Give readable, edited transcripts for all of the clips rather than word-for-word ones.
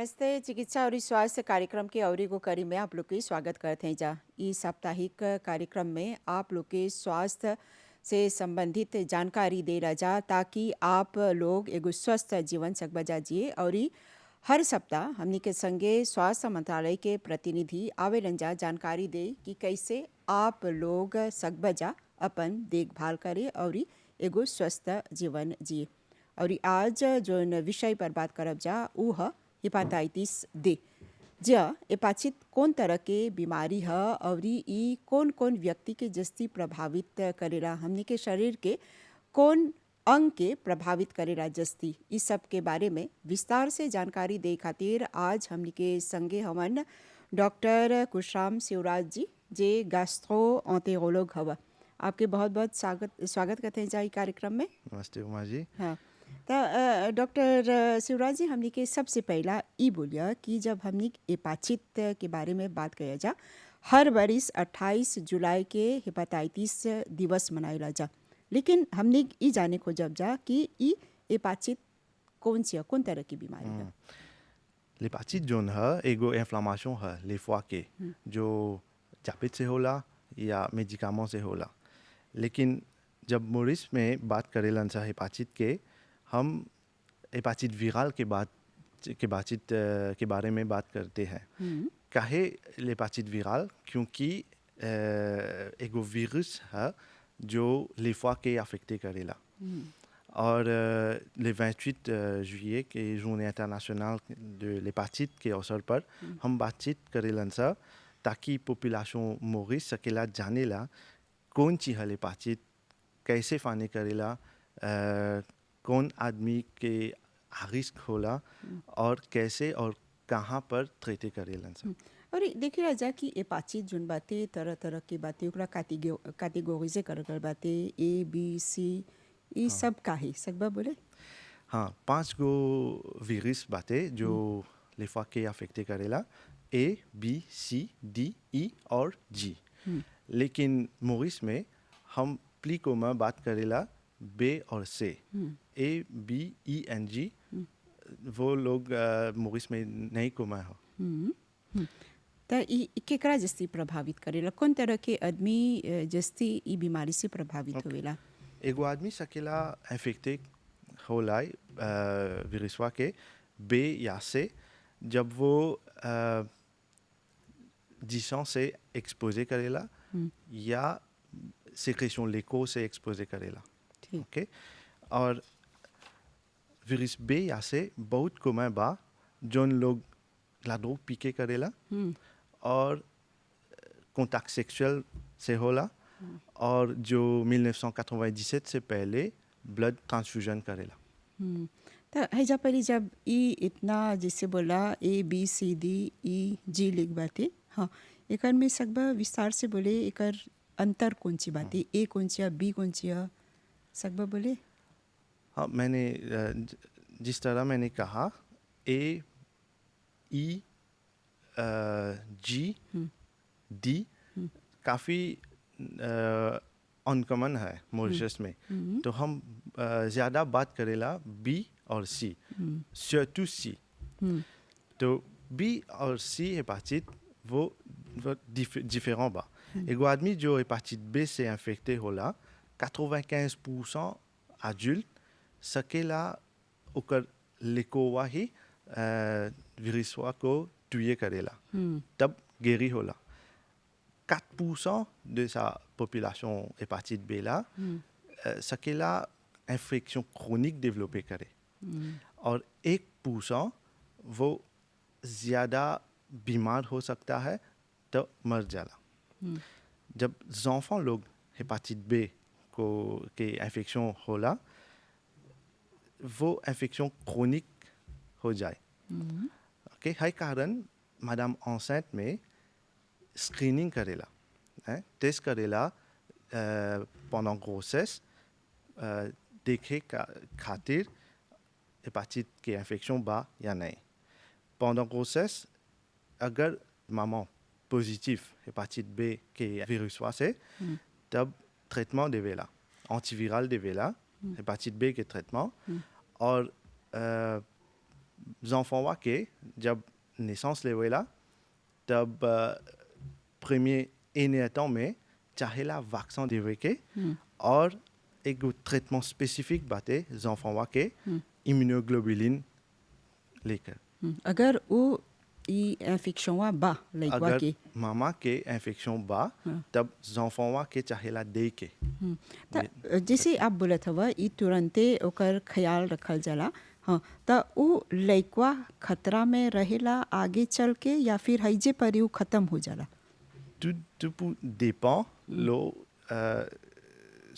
नमस्ते। चिकित्सा और स्वास्थ्य कार्यक्रम के अवरी को करी में आप लोग के स्वागत करते हैं जा। इस साप्ताहिक कार्यक्रम में आप लोग के स्वास्थ्य से संबंधित जानकारी दे रहा जा ताकि आप लोग एगो स्वस्थ जीवन सकबजा जिए। और ई हर सप्ताह हमनी के संगे स्वास्थ्य मंत्रालय के प्रतिनिधि आवेलन जा जानकारी दे कि कैसे आप लोग सकबजा अपन देखभाल करे और ई एगो स्वस्थ जीवन जिए। और ई आज जो विषय पर बात करब जा ऊ ह हेपाटाइटिस डी। जा हेपाचित कौन तरह के बीमारी है और ई कौन कौन व्यक्ति के जस्ती प्रभावित करेला, हमनी के शरीर के कौन अंग के प्रभावित करेला जस्ती, इस सब के बारे में विस्तार से जानकारी दे खातिर आज हमनी के संगे हमन डॉक्टर कुशराम शिवराज जी जे गैस्ट्रोएंटेरोलोग हवा। आपके बहुत बहुत स्वागत करते हैं जा ई कार्यक्रम में। नमस्ते उमा जी। हाँ, तो डॉक्टर शिवराज जी हमनी के सबसे पहला ई बोलिया कि जब हमनी हेपाचित के बारे में बात किया जा, हर बरिस 28 जुलाई के हेपाटाइटिस दिवस मनाइला जा, लेकिन हमनी ई जाने को जब जा कि ई हेपाचित कौन तरह की बीमारी है। लिपाचित जोन है एगो इन्फ्लामेशन है लिफा के जो जापित से होला या मेडिकामों से होला। लेकिन जब मोरिस में बात करेलन सा हेपाचित के, हम हेपाचित विराल के बारे में बात करते हैं। काहे हेपाचित विराल? क्योंकि एगो वायरस है जो लिफा के अफेक्टे करेला। और le 28 juillet के journée internationale de l'hépatite के अवसर पर हम बातचीत करेलन सा ताकि पॉपुलेशन मोरिस सकेला जानेला कौन चीज है हेपाचित, कैसे फाने करेला, कौन आदमी के रिस्क होला और कैसे और कहाँ पर ट्रीट करेलन सा। और देखिए राजा कि हेपाचित जोन बातें तरह तरह की बातें ओकरा कैटेगोरी कर बातें ए बी सी ये सब काहे सकबा बोले। हाँ, 5 गो वायरस बाते जो लिफा के अफेक्टे करेला, A B C D E और जी। लेकिन मोरिस में हम प्लीको में बात करेला बे और से, A B E N G वो लोग मोरिस में नहीं कोमा हो। तो ई केकरा जस्ती प्रभावित करेला, कौन तरह के आदमी जस्ती ई बीमारी से प्रभावित होवेला। एगो आदमी सकेला इन्फेक्टे होला विरसवा के बे या से जब वो जिसों से एक्सपोजे करेला या sécrétion l'écho से एक्सपोजे करेला। ओके, और विरस बे या से बहुत कॉमन बा जोन लोग लाडो पीके करेला और कॉन्टैक्ट सेक्सुअल से होला और जो 1997 से पहले ब्लड ट्रांसफ्यूजन करेला। तो हैजा पहले जब ई इतना जैसे बोला A B C D E जी लिख बातें, हाँ एकर में सकबा विस्तार से बोले एकर अंतर कौन सी बातें, ए कौन सी है बी कौन सी है, सकबा बोले। हाँ, मैंने जिस तरह मैंने कहा ए ई जी डी काफ़ी अनकॉमन है मॉरिशस में। तो हम ज़्यादा बात करेला बी और सी, surtout सी। तो बी और सी हेपाचित वो डिफरेंट बा। एगो आदमी जो हेपाचित बी से इन्फेक्टे होला 95% अडल्ट सकेला ओकर लेकोवा ही विरसवा को तुये करेला, तब गेरी होला। 4% de sa population hépatite B là, सकेला infection chronique développée करे और 1% वो ज़्यादा बीमार हो सकता है तो मर जाला। जब ज़ॉन्फों लोग हेपाचिट बी को के इन्फेक्शन होला, वो इन्फेक्शन क्रोनिक हो जाए। ओके, हाई कारण मैडम enceinte में स्क्रीनिंग करेला, टेस्ट करेला pendant grossesse, देखे खातिर हेपाचित के इन्फेक्शन बा या नहीं। pendant grossesse अगर मामा पॉजिटिव हेपाचित बी के विरसवा से, तब ट्रीटमेंट देवेला, एंटीविरल देवेला, हेपाचित बी के ट्रीटमेंट और enfants के जब naissance लेवेला तब premier énéatant में चाहेला vaccin देवे के और एक traitement spécifique बाते enfants के immunoglobulin लेकर अगर वो ई इन्फेक्शन हुआ बा लइकवा अगर के मामा के इन्फेक्शन बा तब enfants के चाहेला दे के त जैसे आप बोलत हवा ई तुरंते ओकर ख्याल रखल जाला हाँ त उ लइकवा खतरा में रहेला आगे चल के या फिर हइजे पर ही उ खत्म हो जाला tout dépend lo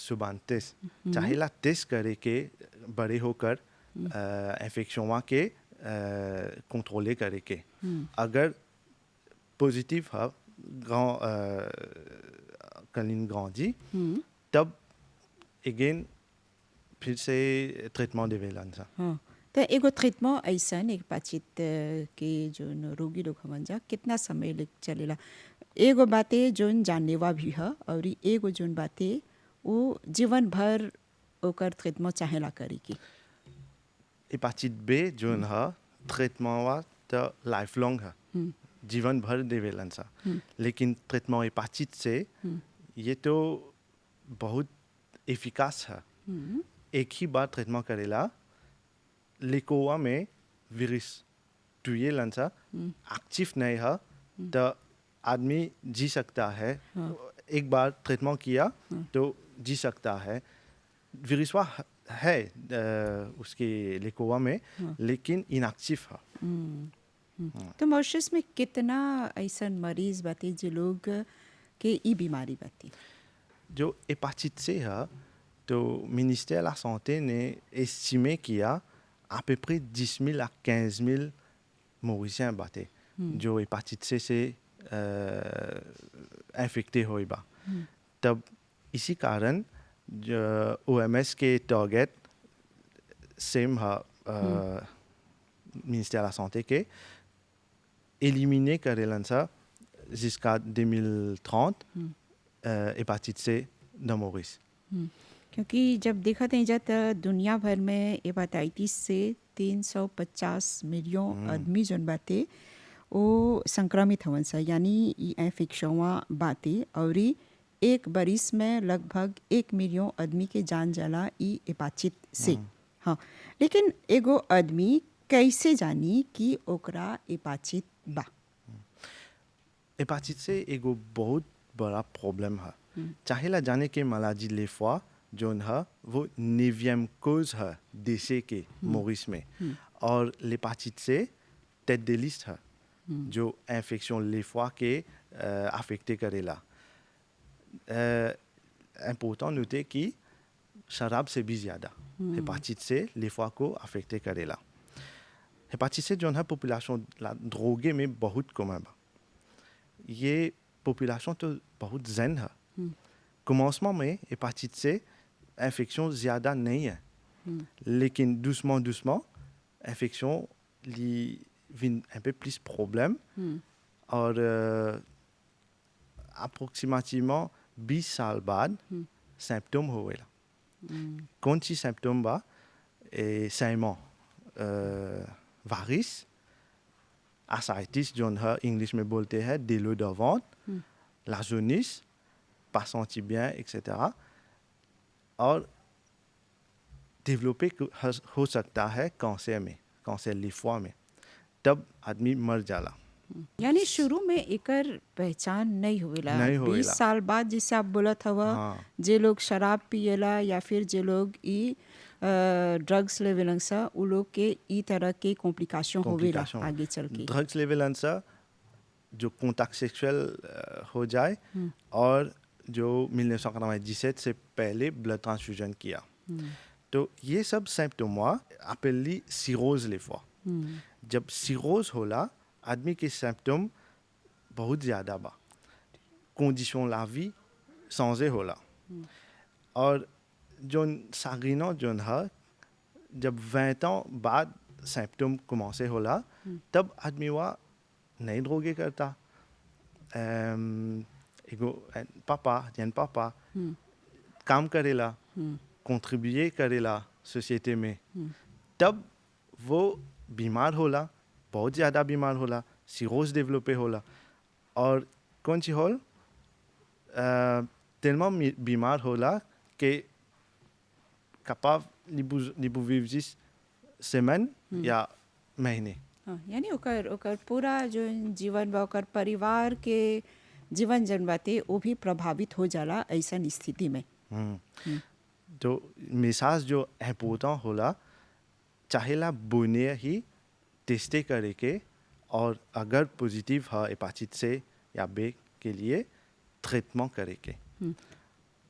सुबान टेस्ट चाहेला टेस्ट करे के बड़े होकर इन्फेक्शन के कंट्रोले करे के अगर पॉजिटिव है कलिन ग्रांडी तब अगेन फिर से ट्रीटमेंट देवेलन सा हाँ त एगो ट्रीटमेंट ऐसन एक बातचीत के जो रोगी लोग हमन जा कितना समय ले चलेला एगो बाते जोन जानलेवा भी है और एगो जोन बाते वो जीवन भर ओकर ट्रीटमेंट चाहेला करे की हेपाटाइट बी जोन है ट्रीटमेंट वा तो लाइफ लॉन्ग है जीवन भर देवेलन सा लेकिन ट्रीटमेंट हेपाटाइट से ये तो बहुत एफिकास है एक ही बार ट्रीटमेंट करेला लेकोवा में विरस टुए लंसा एक्टिव नहीं है तो आदमी जी सकता है एक बार ट्रीटमेंट किया तो जी सकता है विरसवा है उसके लेकोवा में लेकिन इनएक्टिव है तो मॉरिशस में कितना ऐसा मरीज बाते जो लोग के ई बीमारी बाती जो हेपाटाइट से है तो मिनिस्टर la santé ने estimé qu'il y a à peu près 10 000 à 15 000 Mauriciens बाते जो हेपाटाइट से infecté हुए बा तब इसी कारण OMS के टारगेट सेम है मिनिस्टर la santé के éliminer करेलन सा jusqu'à 2030 हेपाटाइट से dans Maurice क्योंकि जब देखा नहीं जाता दुनिया भर में हेपाटाइटिस से 350 मिलियन आदमी जोन बाते वो संक्रमित हवन सा यानी ई इन्फेक्शन बाते और एक बरिस में लगभग 1 मिलियन आदमी के जान जाला ई हेपाटाइट से हाँ लेकिन एगो आदमी कैसे जानी कि ओकरा हेपाटाइट बा हेपाटाइट से एगो बहुत बड़ा प्रॉब्लम है चाहेला जाने के मालाजी ले fois जोन है वो 9e cause है décès के मॉरिस में और l'hépatite से tête de liste है जो इन्फेक्शन ले fois के अफेक्टे करेला important नोter कि शराब से भी ज़्यादा हेपाटाइट से ले fois को अफेक्टे करेला हेपाटाइट से जोन है पॉपुलेशन ड्रोगे में बहुत कम है ये पॉपुलेशन तो बहुत ज़ेन है commencement में हेपाटाइट से इन्फेक्शन ज़्यादा नहीं है लेकिन doucement doucement इन्फेक्शन ली vient un peu plus problème और approximativement 20 साल बाद symptômes होवेला कौन सी symptômes बा saignement varices ascites जोन है इंग्लिश में बोलते हैं des maux de ventre la jaunisse pas senti bien etc और डेवलपर हो सकता है कैंसर लिफा में तब आदमी मर जाला यानी शुरू में एकर पहचान नहीं होवेला 20 साल बाद जैसे आप बोलत हवा जे लोग शराब पिएला या फिर जे लोग ई ड्रग्स लेवेलन सा उ लोग के ई तरह के कॉम्प्लिकेशन होवेला आगे चल के ड्रग्स लेवेलन सा जो कॉन्टैक्ट सेक्सुअल हो जाए और जो 1997 से पहले ब्लड ट्रांसफ्यूजन किया तो ये सब symptom appelé cirrhose les fois जब cirrhose होला आदमी के सिम्टोम बहुत ज़्यादा बा कंडीशन la vie changé होला और जोन सांगिनो जोन है जब 20 ans बाद सिम्टोम commencé होला तब आदमी वहाँ नहीं ड्रोगे करता एगो पापा काम करेला कंट्रीब्यूए करेला सोसाइटी में तब वो बीमार होला, बहुत ज़्यादा बीमार होला, सिरोज डेवलपे होला और कौन सी होल tellement बीमार होला कि capable लिबु विवजिस semaine या महीने. हाँ, यानी ओकर ओकर पूरा जो जीवन बा ओकर परिवार के जीवन जन बाते वो भी प्रभावित हो जाला ऐसन स्थिति में. तो मिसाज जो इम्पोर्टेंट होला चाहेला बुने ही टेस्टे करे के और अगर पॉजिटिव है हेपाटाइटिस से या बी के लिए ट्रीटमेंट करे के.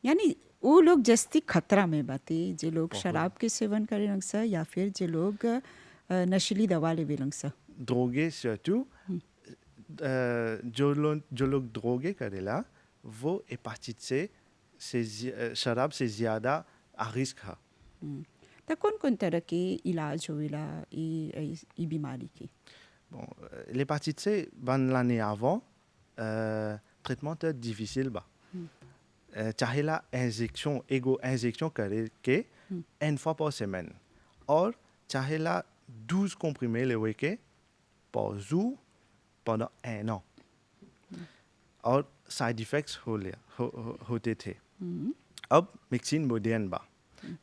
यानी वो लोग जस्ती खतरा में बाते जे लोग शराब के सेवन करे लंगसा या फिर जे लोग नशीली दवा लेवे लंगसा. drogué surtout जो लोग drogué करेला वो हेपाटाइटिस से शराब से ज़्यादा आ रिस्क है. तो कौन कौन तरह के इलाज होइला ई बीमारी के? Bon, l'hépatite ban l'année avant, traitement est difficile ba. चाहे la injection, injection करे के une fois par semaine. और चाहे la 12 comprimés le के par jour pendant 1 an. और side effects होते थे. अब médecine moderne बा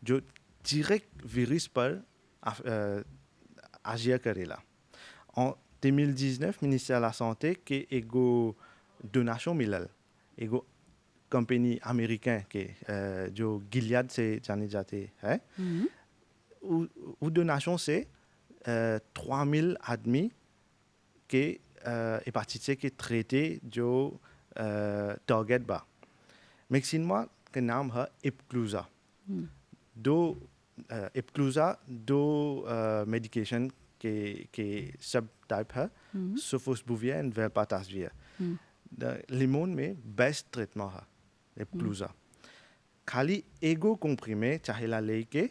जो direct virus पर agir करेला. En 2019, ministère de la Santé qui égo donation milal, égo compagnie américaine qui जो Gilead से जाने जाते हैं, ou donation c'est 3000 आदमी के hépatique के traité जो target बा. Médecine के नाम है Epclusa. Epclusa दो medication के सब टाइप है, सोफोस्बुविया एंड वेलपाटासविया. लिमोन में बेस्ट ट्रीटमेंट है एप्क्लूजा. खाली एगो comprimé चाहे la लेके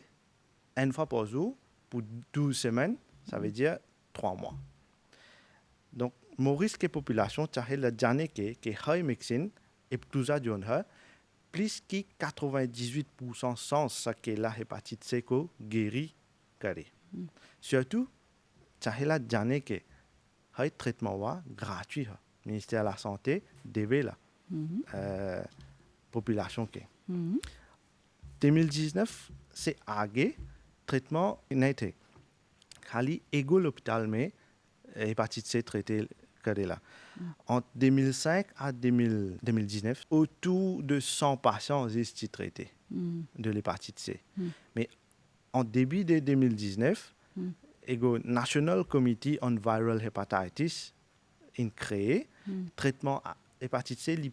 une fois par jour pour 12 semaines, ça veut dire 3 mois. Donc Maurice के population चाहे la जाने के हर médecine एप्क्लूजा जोन है plus की 98% sans que la hépatite C को guéri करे. Surtout चाहे la जाने के हर ट्रीटमेंट वा ग्रेचुइट है. ministère de la santé देवे ला population के. 2019 से आगे ट्रीटमेंट नहीं थे. खाली एगो l'hôpital में hépatique C traité करेला. Entre 2005 à 2019, autour de 100 patients étaient traités de l'hépatite C. Mais en début de 2019, ego National Committee on Viral Hepatitis in créé traitement hépatite C li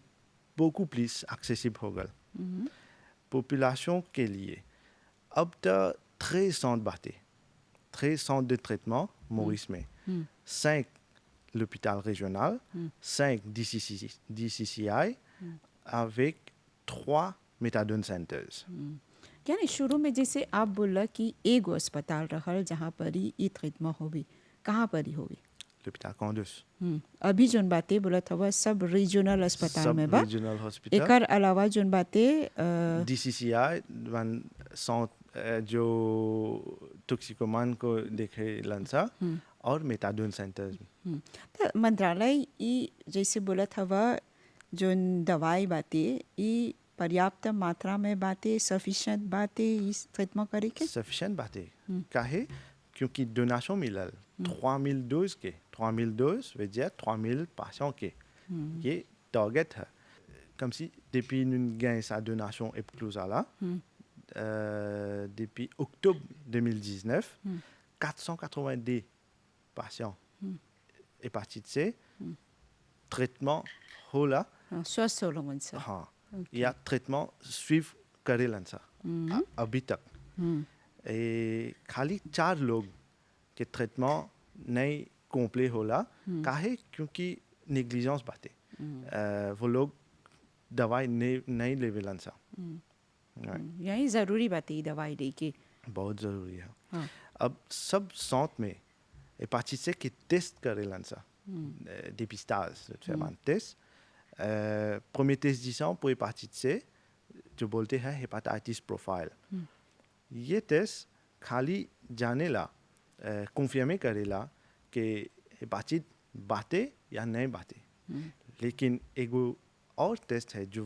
beaucoup plus accessible हो गल. Population के लिए अब तक 13 centres बातें, 13 centres de traitement Maurice में, 5 l'hôpital régional, 5 DCCI avec 3 méthadone centers. यानी शुरू में जैसे आप बोला कि एगो अस्पताल रहल जहाँ पर ही ट्रीटमेंट होवी, कहाँ पर ही होवी? L'hôpital Candus. अभी जोन बातें बोला था वह सब रीजनल अस्पताल में बा. Regional hospital. एकर अलावा जोन बातें DCCI वन जो टॉक्सिकोमान को देखे लंसा और मेथाडोन सेंटर्स. तो मंत्रालय ई जैसे बोला था वह जोन दवाई बातें ई पर्याप्त मात्रा में बातें सफिशिएंट बातें इस ट्रीटमेंट करे के सफिशिएंट बातें काहे क्योंकि डोनेशन मिलल 3000 डोज के 3000 डोज veut dire 3000 patients के ये टारगेट है. comme si depuis nous gagnons sa donation Epclusa là depuis octobre 2019 490 patients hépatite C traitement होला स्वस्थ हो लोगन से. हाँ या ट्रीटमेंट स्वीप करे लंसा अभी तक. et खाली 4 लोग के ट्रीटमेंट नहीं कंप्लीट होला काहे क्योंकि नेग्लिजेंस बातें वो लोग दवाई नहीं लेवे लंसा. यही ज़रूरी बात है दवाई लेके बहुत ज़रूरी है. अब सब साथ में हेपाटाइटिस C के टेस्ट करे लंसा dépistage de faire un test. Premier test disant pour hépatite C जो बोलते हैं hepatitis profile. ये टेस्ट खाली जाने ला कन्फर्मे करेला कि हेपाचिट बाटे या नहीं बाटे। लेकिन एगो और टेस्ट है जो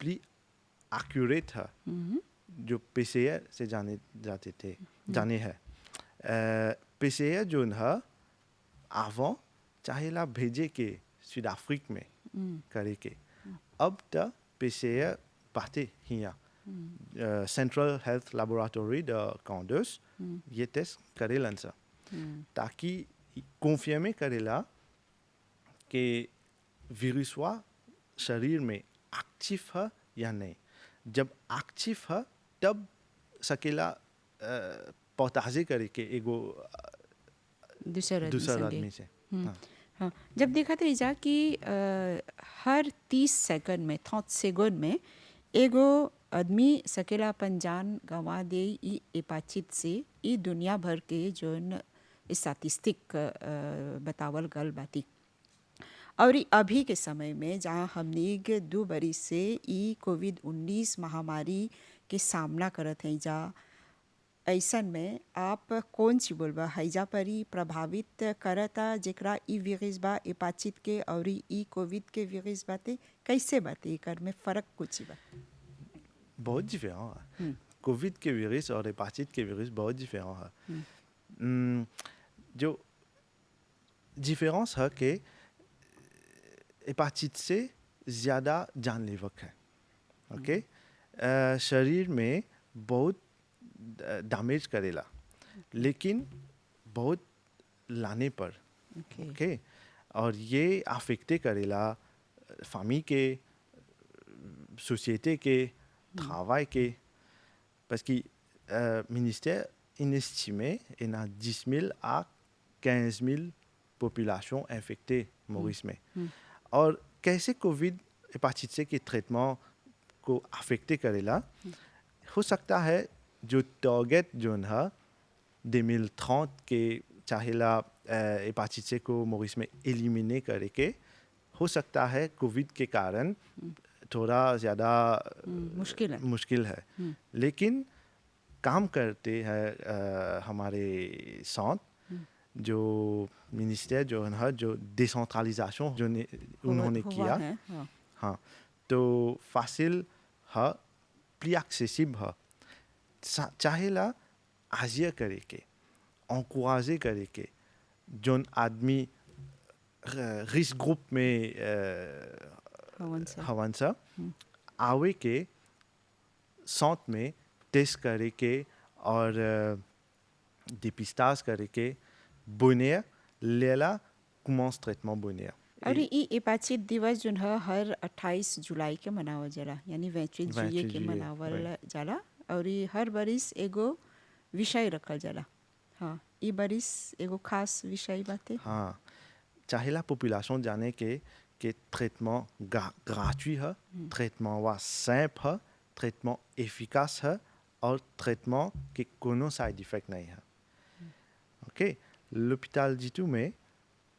प्ली एक्यूरेट है, जो पीसीआर से जाने है। पीसीआर जो है avant चाहेला भेजे के साउथ अफ्रीका में करे के, अब तक पीसीआर बाटे हिया सेंट्रल हेल्थ लैबोरेटरी द काउंडर्स ये टेस्ट करेलन सा, ताकि कन्फर्मे करेला कि विरुस हुआ शरीर में एक्टिव है या नहीं। जब एक्टिव है तब सकेला पौताजे करे के एगो दूसरा आदमी से। हाँ। हाँ, जब देखा था इजा कि हर 30 सेकंड में 30 सेकंड में एगो आदमी सकेला अपन जान गंवा दे ई हेपाचिट से, ई दुनिया भर के जोन स्टैटिस्टिक बतावल गल बाती। और अभी के समय में जहाँ हमने 2 बरिस से ई कोविड-19 महामारी के सामना करत हैं जा, ऐसन में आप कौन सी बोलबा हैजा परी प्रभावित करता जेकरा ई वीरस बा हेपाचिट के और ई कोविड के वीरस बाते, कैसे बाते एकर में फर्क कुछ बा? बहुत डिफरेंट है। कोविड के वीरस और हेपाचिट के वीरस बहुत डिफरेंट है। जो डिफरेंस है कि हेपाचिट से ज़्यादा जानलेवा है। ओके, शरीर में बहुत डैमेज करेला, लेकिन बहुत लाने पर। ओके, और ये अफेक्टे करेला फैमिली के, सोसाइटी के, travail के, parce que ministère estimé il y a 10 000 à 15 000 populations infectées Maurice में। और कैसे कोविड हेपाचिट से के ट्रीटमेंट को अफेक्टे करेला, हो सकता है जो टारगेट जो है 2030 के चाहेला हेपाचिट से को मॉरिस में एलिमिने करे के, हो सकता है कोविड के कारण थोड़ा ज़्यादा मुश्किल है। लेकिन काम करते हैं हमारे साथ जो मिनिस्टर जो है, जो डिसेंट्रलाइजेशन जो उन्होंने किया है, हाँ, तो फासिल है, प्ली एक्सेसिबल है, चाहेला आजिया करे के, encourager करे के जोन आदमी रिस्क ग्रुप में हवन सा आवे के साथ में टेस्ट करे के और डिपिस्टाज करे के बुनिया लेला commence ट्रीटमेंट बुनिया। और ई हेपाचिट दिवस जो है हर 28 जुलाई के मनावल जाला, यानी 28 जुलाई के मनावल जाला, और ई हर बरिस एगो विषय रखल जाला। हाँ, ई बरिस एगो खास विषय बाते। हाँ, चाहेला पॉपुलेशन जाने के ट्रीटमेंट ग्रेचुइट है, ट्रीटमेंट वा सिंपल है, ट्रीटमेंट एफिकास है और ट्रीटमेंट के कोनो साइड इफेक्ट नहीं है। ओके, l'hôpital जितू में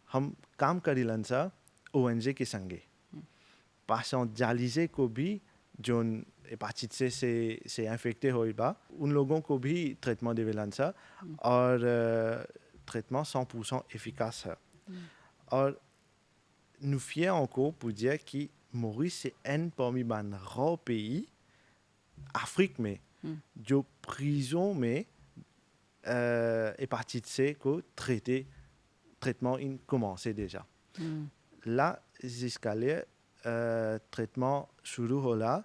हम काम करीलन सा ONG के संगे, पेशेंट जालिजे को भी जो हेपाचिट से इन्फेक्टे हो बा, उन लोगों को भी ट्रीटमेंट देवेलन सा, और ट्रीटमेंट 100% एफिकास है। और nous fiers encore pour dire que Maurice c'est un parmi les rares pays Afrique में जो prison में hépatite C को traitement in commencé déjà. Là jusqu'à traitement शुरू होला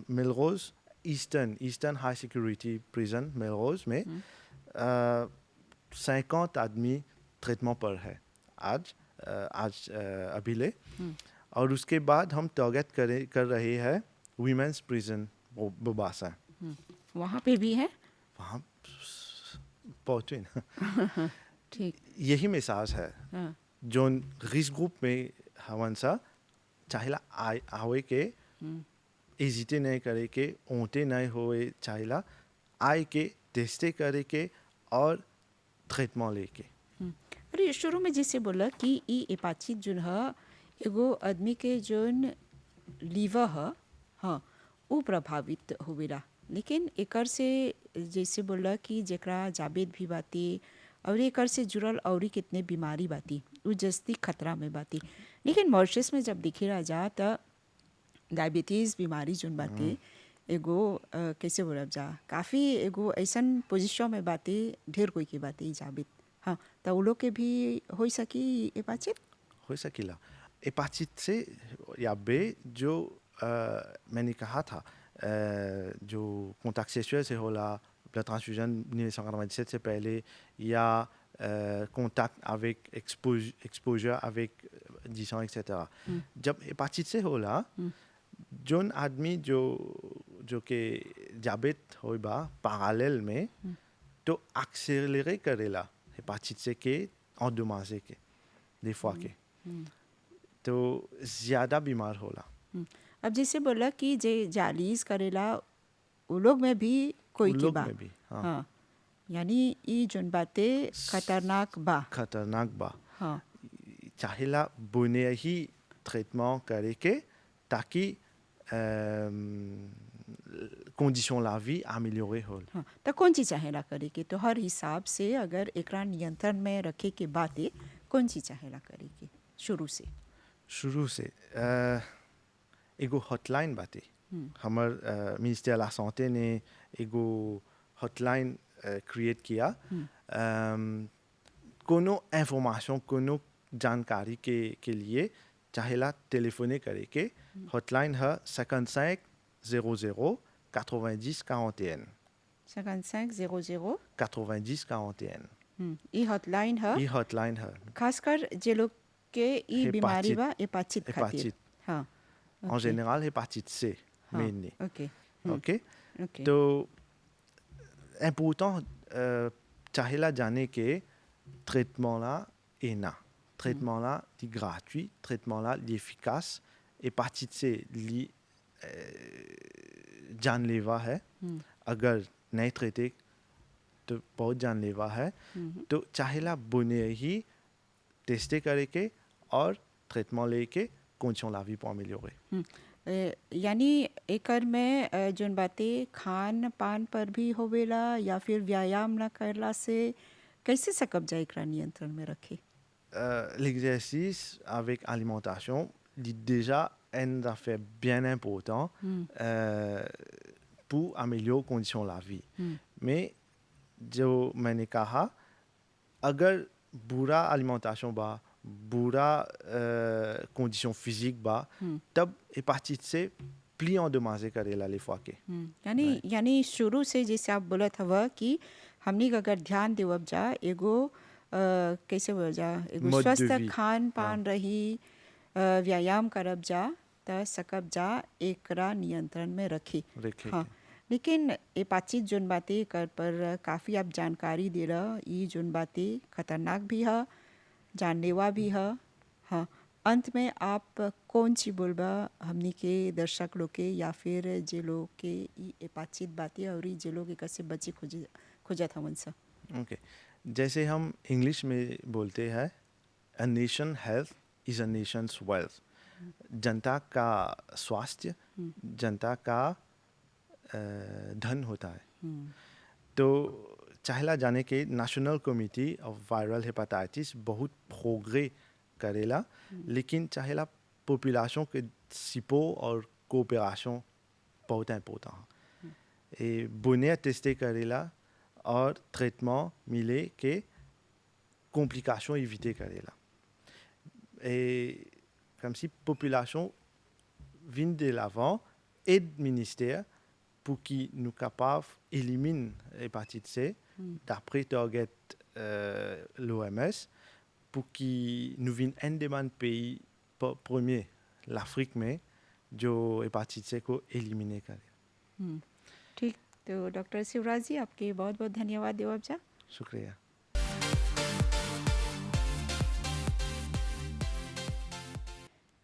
Melrose Eastern High Security Prison Melrose में 50 आदमी ट्रीटमेंट पर है आज अभी ले। और उसके बाद हम टारगेट कर रहे हैं वीमेंस प्रिजन बोबासा। वहाँ पे भी है, वहाँ पहुँचे ना। ठीक, यही मिसाज है जो रिस्क ग्रुप में हवन सा चाहेला आवे के एजिटे नहीं करे के, ओंटे नहीं होए, चाहेला आए के टेस्टे करे के और ट्रीटमेंट लेके। अरे शुरू में जैसे बोला कि ई हेपाचिट जो है एगो आदमी के जोन लीवर है, हाँ, वो प्रभावित होवेला, लेकिन एकर से जैसे बोला कि जेकरा जावेद भी बाती और एकर से जुड़ल औरी कितने बीमारी बाती उ जस्ती खतरा में बाती। लेकिन मॉरिशस में जब दिखेला जा त डायबिटीज़ बीमारी जोन बाते एगो कैसे बोलब जा काफ़ी एगो ऐसन पोजीशन में बाते ढेर कोई के बाते जाबित। हाँ, त उ लोग के भी हो सकी ए बातचीत। हो सकेला। हेपाचिट से या बे जो मैंने कहा था जो कॉन्टैक्ट सेक्सुअल से होला ब्लड ट्रांसफ्यूजन 1997 से पहले या contact avec exposure avec disant etc. जब हेपाचिट से होला जोन आदमी जो के diabète होई बा parallèle में तो accélérer करेला हेपाचिट से के endommagé के des fois के तो ज़्यादा बीमार होला। अब जैसे बोला कि जे जालीज करेला उ लोग में भी कोई उन के लोग बा। में भी, हाँ। हाँ, यानी ई जोन बातें खतरनाक बा। खतरनाक बा। हाँ, चाहेला बुने ही ट्रीटमेंट करे के ताकि condition la vie améliorer हो। हाँ, तो कौन चीज़ चाहेला करे के तो हर हिसाब से अगर एकरा नियंत्रण में रखे के बातें कौन चीज़ चाहेला करे के शुरू से। शुरू से एगो हॉटलाइन बाटे हमर मिनिस्टर ला santé ने एगो हॉटलाइन क्रिएट किया कोनो इंफॉर्मेशन कोनो जानकारी के लिए चाहेला टेलीफोने करे के हॉटलाइन है 55 00 90 41 55 00 90 41 ई हॉटलाइन है। ये हॉटलाइन है खासकर जे लोग के ई बीमारी हेपाचिट- बा हेपाचिट खातिर। हेपाचिट। हाँ, en général hépatite C हाँ, mainly ओके ok ओके तो important चाहेला जाने के traitement là est na traitement là est gratuit traitement là est efficace hépatite C li जानलेवा है अगर नहीं ट्रीटे तो बहुत जानलेवा है तो चाहेला बुने ही टेस्टे करे के और ट्रीटमेंट लेके condition la vie pour améliorer यानी एकर में जोन बातें खान पान पर भी होवेला या फिर व्यायाम न करला से कैसे सकब जाए एकरा नियंत्रण में रखे। l'exercice avec alimentation est déjà un affaire bien important pour améliorer conditions de la vie. Mais जो मैंने कहा अगर बुरा alimentation बा बुरा condition physique बा तब हेपाचिट से प्ली endommagé करेला les fois के यानी शुरू से जैसे आप बोलत हवा कि हमनी के अगर ध्यान देवब जा एगो कैसे बोल जा एगो Mode de स्वस्थ vie, खान पान रही व्यायाम करब जा त सकब जा एकरा नियंत्रण में रखी। रखे हाँ, लेकिन हेपाचिट जोन बातें कर पर काफ़ी आप जानकारी दे रहा ई जोन बातें खतरनाक भी है जानलेवा भी है। हाँ, अंत में आप कौन सी बोलबा हमनी के दर्शक लोग के या फिर जे लोग के ई हेपाचिट बातें और जे लोग एक से बचे खोजत हवन सा। ओके जैसे हम इंग्लिश में बोलते हैं a nation health is a nation's wealth जनता का स्वास्थ्य जनता का धन होता है तो चाहेला जाने के national committee of viral hepatitis बहुत प्रोग्रेस करेला लेकिन चाहेला पॉपुलेशन के सिपो और कोऑपरेशन बहुत इम्पोर्टेंट है et bonnet टेस्टे करेला और ट्रीटमेंट मिले के complications éviter करेला et comme si population vient de l'avant et le ministère pour qu'ils nous capables éliminer l'hépatite C d'après target l'OMS pour qu'ils nous viennent un des pays premier l'Afrique में जो hépatite C को éliminer करे। ठीक, तो doctor Shivraj ji आपके बहुत बहुत धन्यवाद देवब जा। शुक्रिया।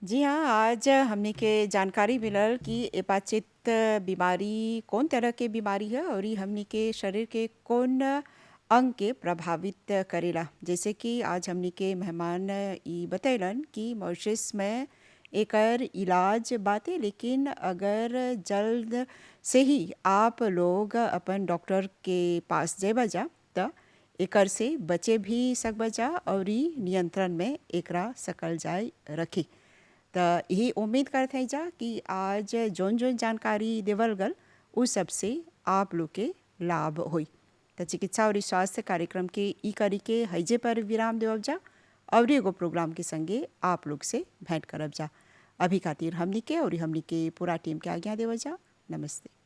जी हाँ, आज हमने के जानकारी मिलल कि हेपाचिट बीमारी कौन तरह के बीमारी है और ये हमने के शरीर के कौन अंग के प्रभावित करेला। जैसे कि आज हमने के मेहमान ये बतैलन कि मॉरिशस में एकर इलाज बाते, लेकिन अगर जल्द से ही आप लोग अपन डॉक्टर के पास जेबा जा त एकर से बचे भी सकबा जा और नियंत्रण में एकरा सकल जाए रखी। त यही उम्मीद करते हैं जा कि आज जोन जोन जानकारी देवल गल उस सब से आप लोग के लाभ होई। त चिकित्सा और स्वास्थ्य कार्यक्रम के ई करी के हैजे पर विराम देवब जा और एगो प्रोग्राम के संगे आप लोग से भेंट करब जा। अभी खातिर हमनी के और हमनी के पूरा टीम के आज्ञा देवल जा। नमस्ते।